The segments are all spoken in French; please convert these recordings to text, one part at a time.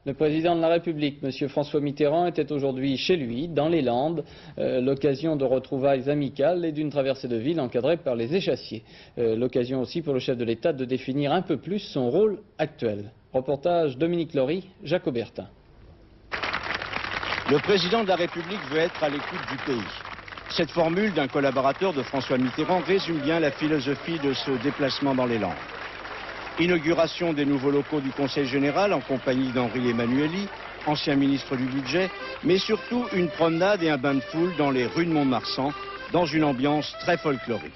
Le président de la République, M. François Mitterrand, était aujourd'hui chez lui, dans les Landes, l'occasion de retrouvailles amicales et d'une traversée de ville encadrée par les échassiers. L'occasion aussi pour le chef de l'État de définir un peu plus son rôle actuel. Reportage Dominique Laurie, Jacques Aubertin. Le président de la République veut être à l'écoute du pays. Cette formule d'un collaborateur de François Mitterrand résume bien la philosophie de ce déplacement dans les Landes. Inauguration des nouveaux locaux du Conseil général en compagnie d'Henri Emmanuelli, ancien ministre du Budget, mais surtout une promenade et un bain de foule dans les rues de Mont-de-Marsan, dans une ambiance très folklorique.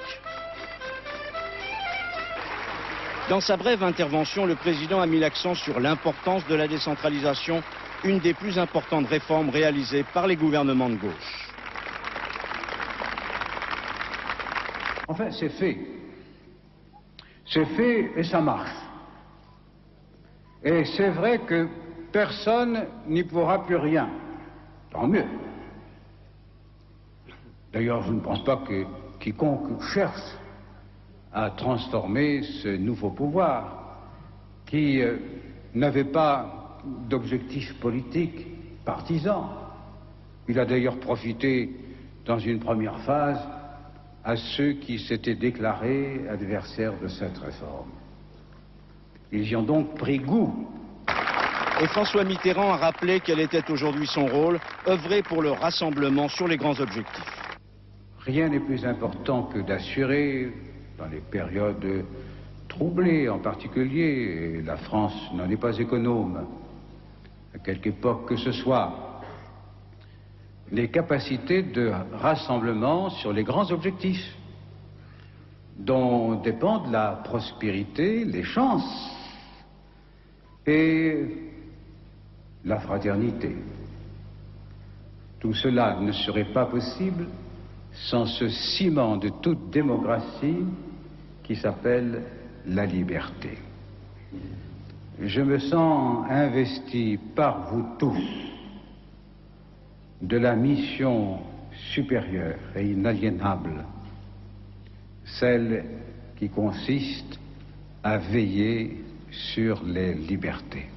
Dans sa brève intervention, le président a mis l'accent sur l'importance de la décentralisation, une des plus importantes réformes réalisées par les gouvernements de gauche. Enfin, c'est fait. C'est fait et ça marche. Et c'est vrai que personne n'y pourra plus rien. Tant mieux. D'ailleurs, je ne pense pas que quiconque cherche à transformer ce nouveau pouvoir, qui n'avait pas d'objectif politique partisan. Il a d'ailleurs profité, dans une première phase, à ceux qui s'étaient déclarés adversaires de cette réforme. Ils y ont donc pris goût. Et François Mitterrand a rappelé quel était aujourd'hui son rôle, œuvrer pour le rassemblement sur les grands objectifs. Rien n'est plus important que d'assurer, dans les périodes troublées en particulier, et la France n'en est pas économe, à quelque époque que ce soit, les capacités de rassemblement sur les grands objectifs dont dépendent la prospérité, les chances et la fraternité. Tout cela ne serait pas possible sans ce ciment de toute démocratie qui s'appelle la liberté. Je me sens investi par vous tous de la mission supérieure et inaliénable, celle qui consiste à veiller sur les libertés.